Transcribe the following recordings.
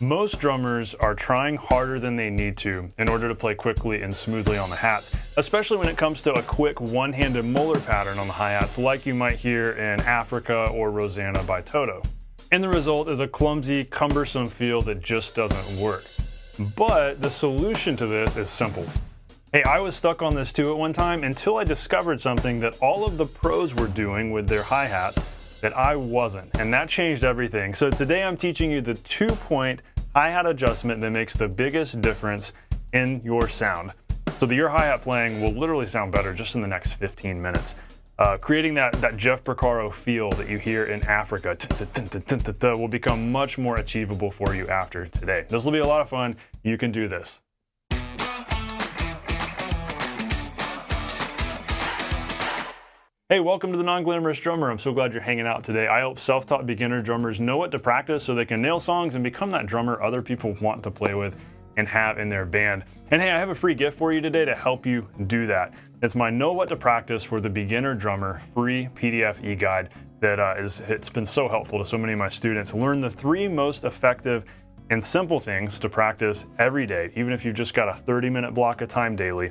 Most drummers are trying harder than they need to in order to play quickly and smoothly on the hats, especially when it comes to a quick one-handed molar pattern on the hi-hats like you might hear in Africa or Rosanna by Toto. And the result is a clumsy, cumbersome feel that just doesn't work. But the solution to this is simple. Hey, I was stuck on this too at one time until I discovered something that all of the pros were doing with their hi-hats that I wasn't, and that changed everything. So today I'm teaching you the 2-point hi-hat adjustment that makes the biggest difference in your sound, so that your hi-hat playing will literally sound better just in the next 15 minutes. Creating that Jeff Porcaro feel that you hear in Africa will become much more achievable for you after today. This will be a lot of fun. You can do this. Hey, welcome to the Non-Glamorous Drummer. I'm so glad you're hanging out today. I help self-taught beginner drummers know what to practice so they can nail songs and become that drummer other people want to play with and have in their band. And hey, I have a free gift for you today to help you do that. It's my Know What to Practice for the Beginner Drummer free PDF e-guide that it's been so helpful to so many of my students. Learn the 3 most effective and simple things to practice every day, even if you've just got a 30-minute block of time daily.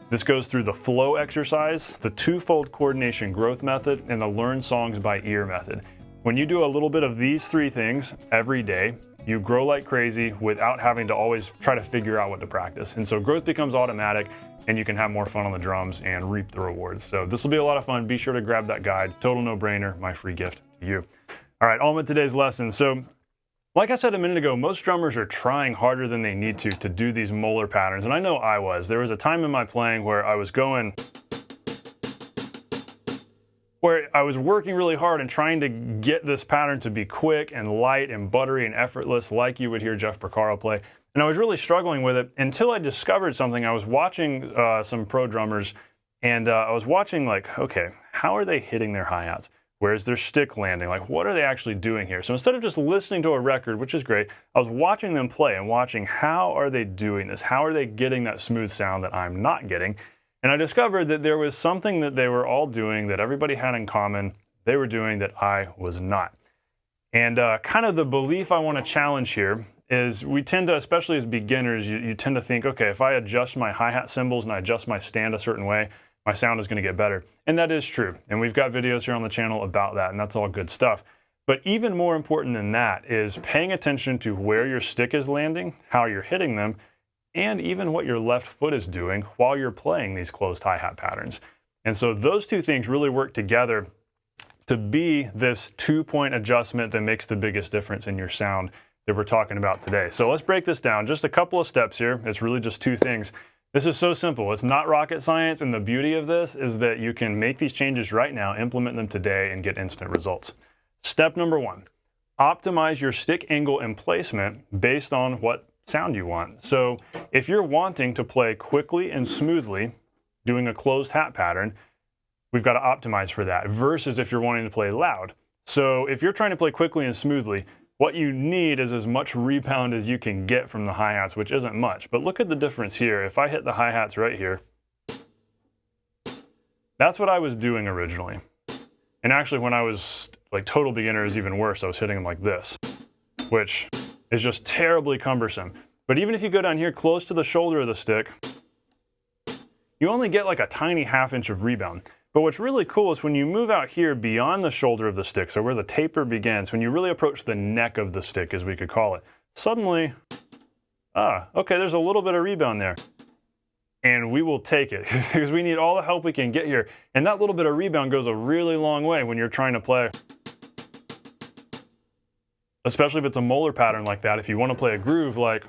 This goes through the flow exercise, the 2-fold coordination growth method, and the learn songs by ear method. When you do a little bit of these 3 things every day, you grow like crazy without having to always try to figure out what to practice. And so growth becomes automatic and you can have more fun on the drums and reap the rewards. So this will be a lot of fun. Be sure to grab that guide. Total no-brainer, my free gift to you. All right, on with today's lesson. So like I said a minute ago, most drummers are trying harder than they need to do these molar patterns. And I know I was. There was a time in my playing where I was working really hard and trying to get this pattern to be quick and light and buttery and effortless like you would hear Jeff Porcaro play. And I was really struggling with it until I discovered something. I was watching some pro drummers and I was watching like, okay, how are they hitting their hi-hats? Where's their stick landing? Like, what are they actually doing here? So instead of just listening to a record, which is great, I was watching them play and watching how are they doing this? How are they getting that smooth sound that I'm not getting? And I discovered that there was something that they were all doing that everybody had in common. They were doing that I was not. And kind of the belief I want to challenge here is we tend to, especially as beginners, you tend to think, okay, if I adjust my hi-hat cymbals and I adjust my stand a certain way, my sound is going to get better. And that is true. And we've got videos here on the channel about that, and that's all good stuff. But even more important than that is paying attention to where your stick is landing, how you're hitting them, and even what your left foot is doing while you're playing these closed hi-hat patterns. And so those 2 things really work together to be this 2-point adjustment that makes the biggest difference in your sound that we're talking about today. So let's break this down. Just a couple of steps here. It's really just 2 things. This is so simple. It's not rocket science, and the beauty of this is that you can make these changes right now, implement them today, and get instant results. Step number 1, optimize your stick angle and placement based on what sound you want. So if you're wanting to play quickly and smoothly, doing a closed hat pattern, we've got to optimize for that, versus if you're wanting to play loud. So if you're trying to play quickly and smoothly, what you need is as much rebound as you can get from the hi-hats, which isn't much. But look at the difference here. If I hit the hi-hats right here, that's what I was doing originally. And actually when I was like total beginner is even worse. I was hitting them like this, which is just terribly cumbersome. But even if you go down here close to the shoulder of the stick, you only get like a tiny 1/2 inch of rebound. But what's really cool is when you move out here beyond the shoulder of the stick, so where the taper begins, when you really approach the neck of the stick, as we could call it, suddenly, okay, there's a little bit of rebound there. And we will take it because we need all the help we can get here. And that little bit of rebound goes a really long way when you're trying to play, especially if it's a molar pattern like that. If you want to play a groove like,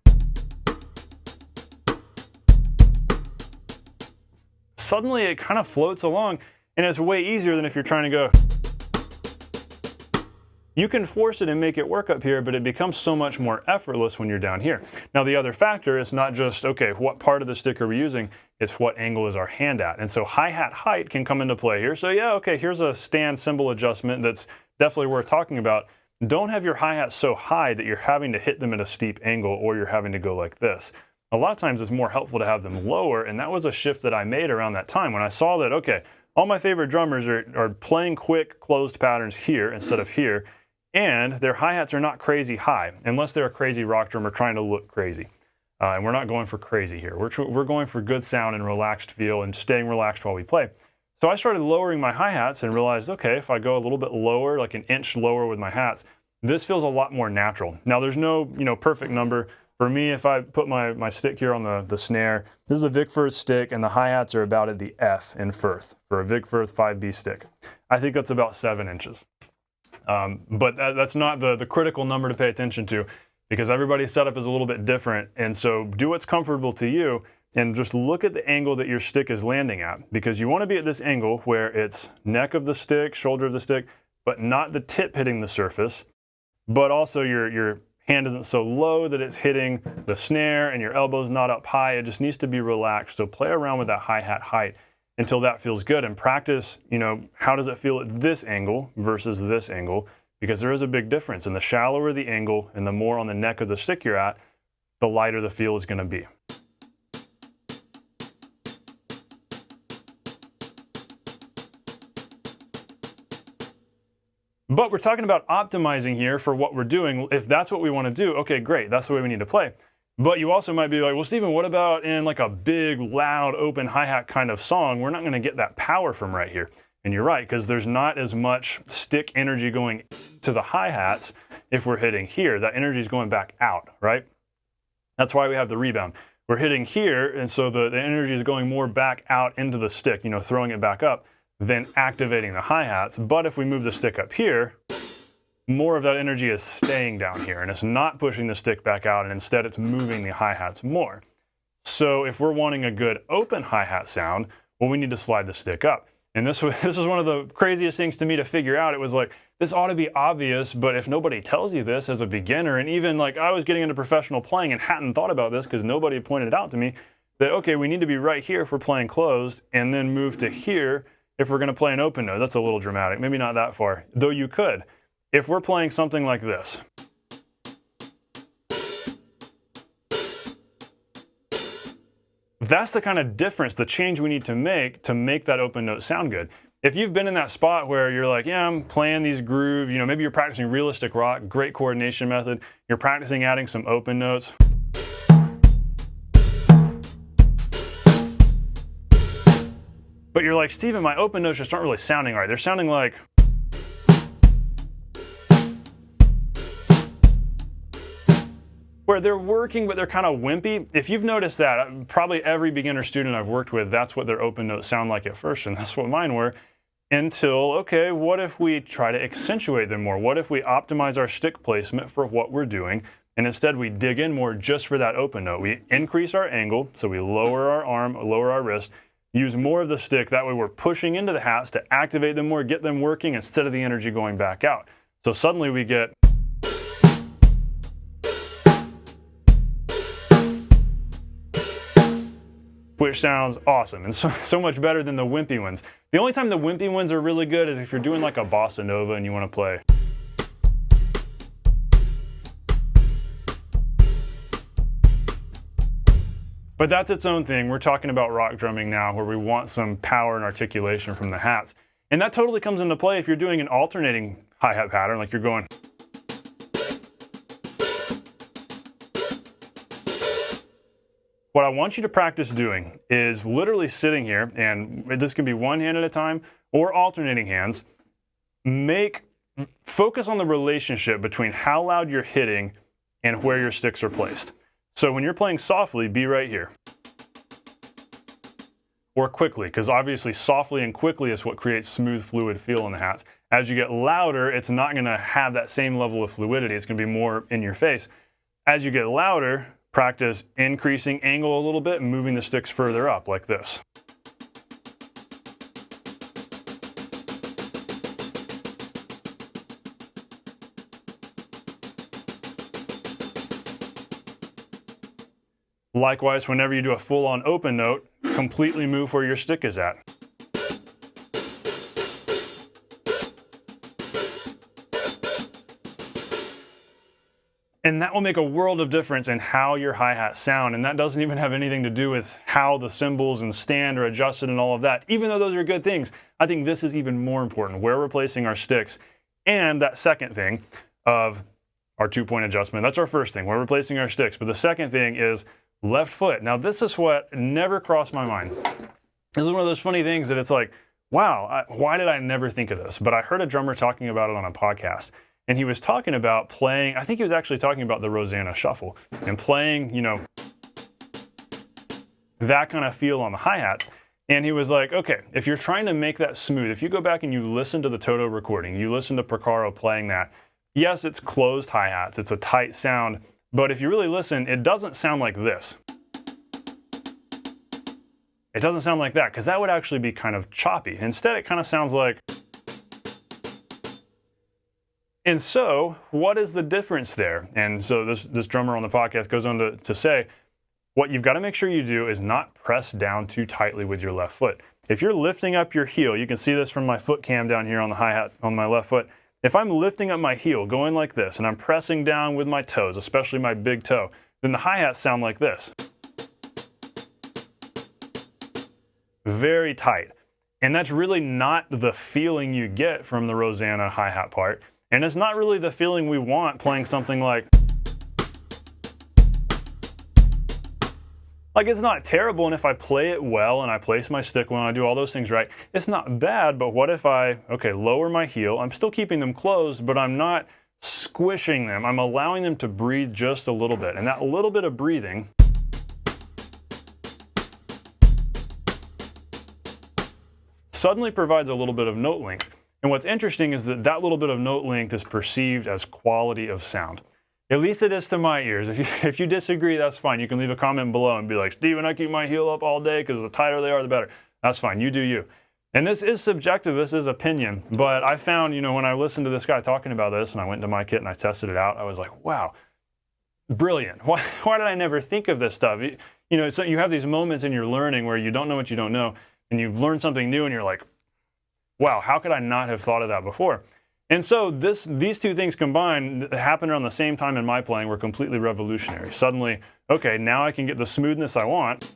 suddenly it kind of floats along, and it's way easier than if you're trying to go. You can force it and make it work up here, but it becomes so much more effortless when you're down here. Now the other factor is not just, okay, what part of the stick are we using? It's what angle is our hand at. And so hi-hat height can come into play here. So yeah, okay, here's a stand cymbal adjustment that's definitely worth talking about. Don't have your hi-hats so high that you're having to hit them at a steep angle or you're having to go like this. A lot of times it's more helpful to have them lower, and that was a shift that I made around that time when I saw that, okay, all my favorite drummers are playing quick closed patterns here instead of here, and their hi-hats are not crazy high, unless they're a crazy rock drummer trying to look crazy. And we're not going for crazy here. We're going for good sound and relaxed feel and staying relaxed while we play. So I started lowering my hi-hats and realized, okay, if I go a little bit lower, like an inch lower with my hats, this feels a lot more natural. Now there's no perfect number. For me, if I put my stick here on the snare, this is a Vic Firth stick and the hi-hats are about at the F in Firth for a Vic Firth 5B stick. I think that's about 7 inches. But that's not the critical number to pay attention to, because everybody's setup is a little bit different. And so do what's comfortable to you and just look at the angle that your stick is landing at, because you want to be at this angle where it's neck of the stick, shoulder of the stick, but not the tip hitting the surface, but also your hand isn't so low that it's hitting the snare and your elbow's not up high. It just needs to be relaxed. So play around with that hi-hat height until that feels good, and practice, how does it feel at this angle versus this angle? Because there is a big difference. And the shallower the angle and the more on the neck of the stick you're at, the lighter the feel is going to be. But we're talking about optimizing here for what we're doing. If that's what we want to do, okay, great, that's the way we need to play. But you also might be like, well, Stephen, what about in like a big, loud, open hi-hat kind of song? We're not going to get that power from right here. And you're right, because there's not as much stick energy going to the hi-hats if we're hitting here. That energy is going back out, right? That's why we have the rebound. We're hitting here, and so the energy is going more back out into the stick, throwing it back up, than activating the hi-hats. But if we move the stick up here, more of that energy is staying down here, and it's not pushing the stick back out, and instead it's moving the hi-hats more. So if we're wanting a good open hi-hat sound, well, we need to slide the stick up. And this was one of the craziest things to me to figure out. It was like, this ought to be obvious, but if nobody tells you this as a beginner, and even like I was getting into professional playing and hadn't thought about this because nobody pointed it out to me, that okay, we need to be right here if we're playing closed, and then move to here if we're going to play an open note. That's a little dramatic, maybe not that far, though you could. If we're playing something like this, that's the kind of difference, the change we need to make that open note sound good. If you've been in that spot where you're like, yeah, I'm playing these grooves, maybe you're practicing realistic rock, great coordination method, you're practicing adding some open notes. But you're like, Stephen, my open notes just aren't really sounding right. They're sounding like... where they're working, but they're kind of wimpy. If you've noticed that, probably every beginner student I've worked with, that's what their open notes sound like at first, and that's what mine were. Until, okay, what if we try to accentuate them more? What if we optimize our stick placement for what we're doing, and instead we dig in more just for that open note? We increase our angle, so we lower our arm, lower our wrist, use more of the stick, that way we're pushing into the hats to activate them more, get them working instead of the energy going back out. So suddenly we get... which sounds awesome and so much better than the wimpy ones. The only time the wimpy ones are really good is if you're doing like a bossa nova and you want to play. But that's its own thing. We're talking about rock drumming now, where we want some power and articulation from the hats. And that totally comes into play if you're doing an alternating hi-hat pattern, like you're going... What I want you to practice doing is literally sitting here, and this can be one hand at a time or alternating hands. Focus on the relationship between how loud you're hitting and where your sticks are placed. So when you're playing softly, be right here. Or quickly, because obviously softly and quickly is what creates smooth, fluid feel in the hats. As you get louder, it's not going to have that same level of fluidity. It's going to be more in your face. As you get louder, practice increasing angle a little bit and moving the sticks further up like this. Likewise, whenever you do a full-on open note, completely move where your stick is at. And that will make a world of difference in how your hi-hats sound, and that doesn't even have anything to do with how the cymbals and stand are adjusted and all of that. Even though those are good things, I think this is even more important, where we're placing our sticks And that second thing of our 2-point adjustment, that's our first thing. We're replacing our sticks. But the second thing is left foot. Now, this is what never crossed my mind. This is one of those funny things that it's like, wow, why did I never think of this? But I heard a drummer talking about it on a podcast. And he was talking about playing, I think he was actually talking about the Rosanna shuffle and playing, you know, that kind of feel on the hi-hats. And he was like, okay, if you're trying to make that smooth, if you go back and you listen to the Toto recording, you listen to Porcaro playing that, yes, it's closed hi-hats, it's a tight sound, but if you really listen, it doesn't sound like this. It doesn't sound like that, because that would actually be kind of choppy. Instead, it kind of sounds like... And so, what is the difference there? And so this drummer on the podcast goes on to say, what you've got to make sure you do is not press down too tightly with your left foot. If you're lifting up your heel, you can see this from my foot cam down here on the hi-hat on my left foot. If I'm lifting up my heel, going like this, and I'm pressing down with my toes, especially my big toe, then the hi-hats sound like this. Very tight. And that's really not the feeling you get from the Rosanna hi-hat part. And it's not really the feeling we want playing something like it's not terrible, and if I play it well and I place my stick well and I do all those things right, it's not bad. But what if I, okay, lower my heel, I'm still keeping them closed, but I'm not squishing them. I'm allowing them to breathe just a little bit. And that little bit of breathing suddenly provides a little bit of note length. And what's interesting is that that little bit of note length is perceived as quality of sound. At least it is to my ears. If you disagree, that's fine. You can leave a comment below and be like, Steven, I keep my heel up all day because the tighter they are, the better. That's fine. You do you. And this is subjective. This is opinion. But I found, you know, when I listened to this guy talking about this and I went to my kit and I tested it out, I was like, wow, brilliant. Why did I never think of this stuff? You know, so you have these moments in your learning where you don't know what you don't know, and you've learned something new and you're like, wow, how could I not have thought of that before? And so these two things combined happened around the same time in my playing were completely revolutionary. Suddenly, okay, now I can get the smoothness I want.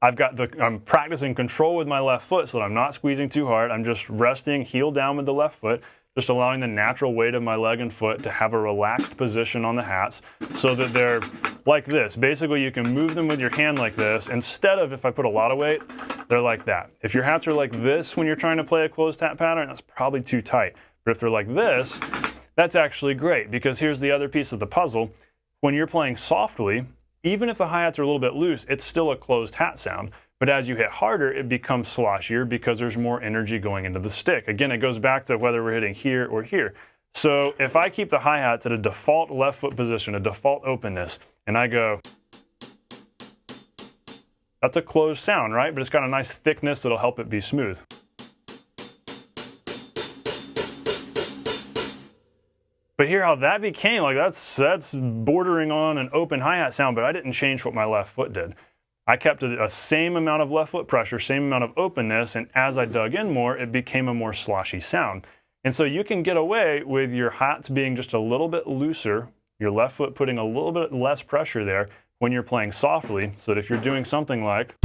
I'm practicing control with my left foot so that I'm not squeezing too hard. I'm just resting heel down with the left foot, just allowing the natural weight of my leg and foot to have a relaxed position on the hats so that they're like this. Basically, you can move them with your hand like this instead of, if I put a lot of weight, they're like that. If your hats are like this when you're trying to play a closed hat pattern, that's probably too tight. But if they're like this, that's actually great, because here's the other piece of the puzzle. When you're playing softly, even if the hi-hats are a little bit loose, it's still a closed hat sound. But as you hit harder, it becomes sloshier because there's more energy going into the stick. Again, it goes back to whether we're hitting here or here. So if I keep the hi-hats at a default left foot position, a default openness, and I go, that's a closed sound, right? But it's got a nice thickness that'll help it be smooth. But hear how that became, like that's bordering on an open hi-hat sound, but I didn't change what my left foot did. I kept a same amount of left foot pressure, same amount of openness, and as I dug in more, it became a more sloshy sound. And so you can get away with your hats being just a little bit looser, your left foot putting a little bit less pressure there when you're playing softly, so that if you're doing something like,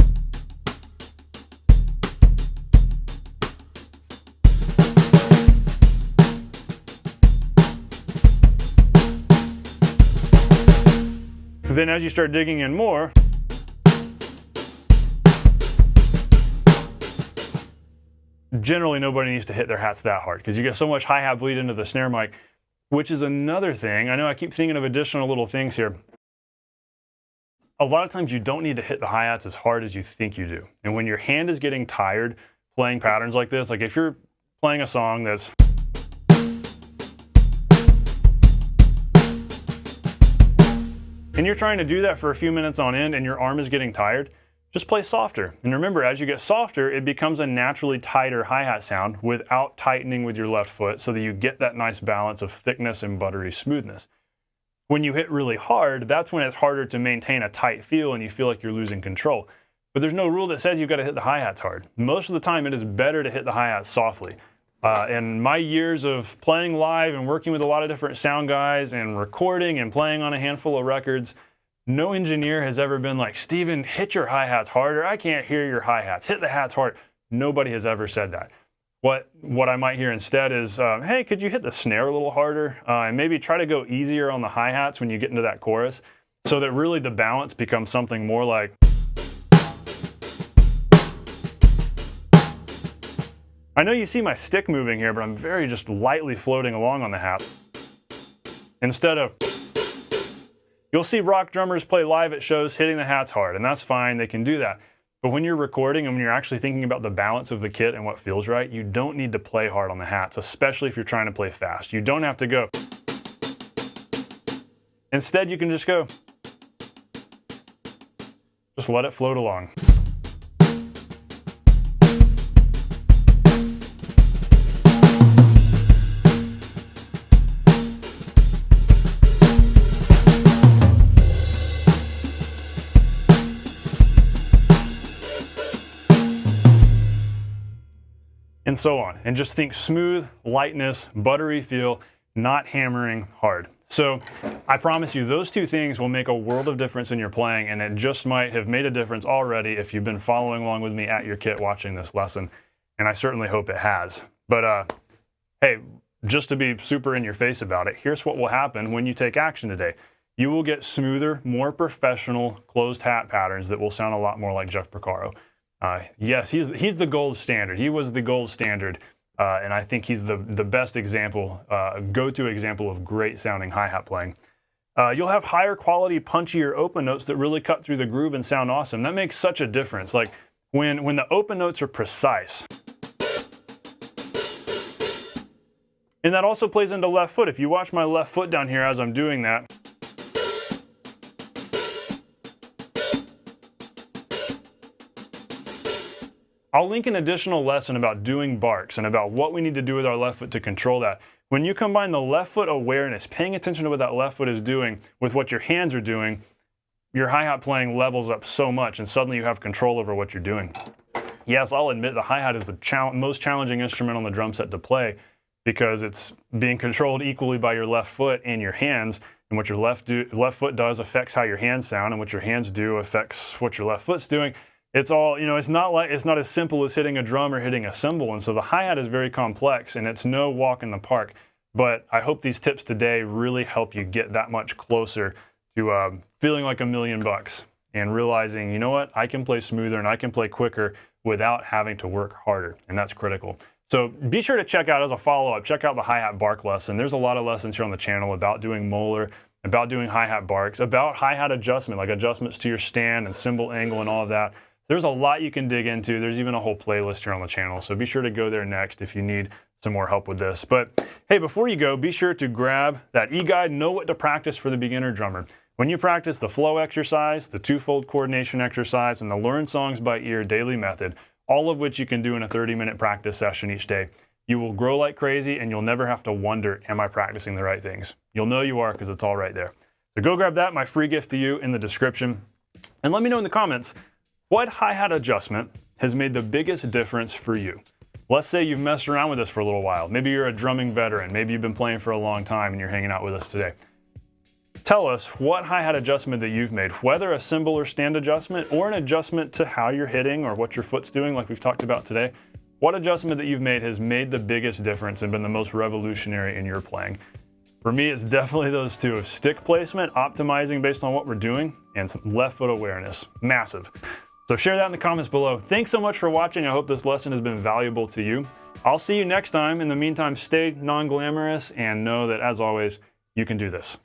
then as you start digging in more, generally nobody needs to hit their hats that hard because you get so much hi-hat bleed into the snare mic, which is another thing. I know I keep thinking of additional little things here. A lot of times you don't need to hit the hi-hats as hard as you think you do. And when your hand is getting tired playing patterns like this, like if you're playing a song that's and you're trying to do that for a few minutes on end and your arm is getting tired, just play softer. And remember, as you get softer, it becomes a naturally tighter hi-hat sound without tightening with your left foot so that you get that nice balance of thickness and buttery smoothness. When you hit really hard, that's when it's harder to maintain a tight feel and you feel like you're losing control. But there's no rule that says you've got to hit the hi-hats hard. Most of the time, it is better to hit the hi-hats softly. In my years of playing live and working with a lot of different sound guys and recording and playing on a handful of records, no engineer has ever been like, Steven, hit your hi-hats harder. I can't hear your hi-hats. Hit the hats hard. Nobody has ever said that. what I might hear instead is, hey, could you hit the snare a little harder? And maybe try to go easier on the hi-hats when you get into that chorus, so that really the balance becomes something more like. I know you see my stick moving here, but I'm very just lightly floating along on the hat. Instead of, you'll see rock drummers play live at shows hitting the hats hard, and that's fine, they can do that. But when you're recording and when you're actually thinking about the balance of the kit and what feels right, you don't need to play hard on the hats, especially if you're trying to play fast. You don't have to go. Instead, you can just go. Just let it float along. And so on. And just think smooth, lightness, buttery feel, not hammering hard. So I promise you those two things will make a world of difference in your playing, and it just might have made a difference already if you've been following along with me at your kit watching this lesson, and I certainly hope it has. But hey, just to be super in your face about it, here's what will happen when you take action today. You will get smoother, more professional closed hat patterns that will sound a lot more like Jeff Porcaro. Yes, he's the gold standard. He was the gold standard, and I think he's the best example, go-to example of great sounding hi-hat playing. You'll have higher quality, punchier open notes that really cut through the groove and sound awesome. That makes such a difference. Like when the open notes are precise. And that also plays into left foot. If you watch my left foot down here as I'm doing that, I'll link an additional lesson about doing barks and about what we need to do with our left foot to control that. When you combine the left foot awareness, paying attention to what that left foot is doing with what your hands are doing, your hi-hat playing levels up so much, and suddenly you have control over what you're doing. Yes, I'll admit the hi-hat is the most challenging instrument on the drum set to play, because it's being controlled equally by your left foot and your hands, and what your left foot does affects how your hands sound, and what your hands do affects what your left foot's doing. It's all, it's not as simple as hitting a drum or hitting a cymbal, and so the hi-hat is very complex, and it's no walk in the park. But I hope these tips today really help you get that much closer to feeling like $1,000,000 and realizing, you know what, I can play smoother and I can play quicker without having to work harder, and that's critical. So be sure to check out, as a follow-up, check out the hi-hat bark lesson. There's a lot of lessons here on the channel about doing molar, about doing hi-hat barks, about hi-hat adjustment, like adjustments to your stand and cymbal angle and all of that. There's a lot you can dig into. There's even a whole playlist here on the channel, so be sure to go there next if you need some more help with this. But hey, before you go, be sure to grab that e-guide, Know What to Practice for the Beginner Drummer. When you practice the flow exercise, the two-fold coordination exercise, and the learn songs by ear daily method, all of which you can do in a 30-minute practice session each day, you will grow like crazy, and you'll never have to wonder, am I practicing the right things? You'll know you are, because it's all right there. So go grab that, my free gift to you, in the description. And let me know in the comments, what hi-hat adjustment has made the biggest difference for you? Let's say you've messed around with this for a little while. Maybe you're a drumming veteran. Maybe you've been playing for a long time and you're hanging out with us today. Tell us what hi-hat adjustment that you've made, whether a cymbal or stand adjustment or an adjustment to how you're hitting or what your foot's doing, like we've talked about today. What adjustment that you've made has made the biggest difference and been the most revolutionary in your playing? For me, it's definitely those two of stick placement, optimizing based on what we're doing, and some left foot awareness. Massive. So share that in the comments below. Thanks so much for watching. I hope this lesson has been valuable to you. I'll see you next time. In the meantime, stay non-glamorous and know that, as always, you can do this.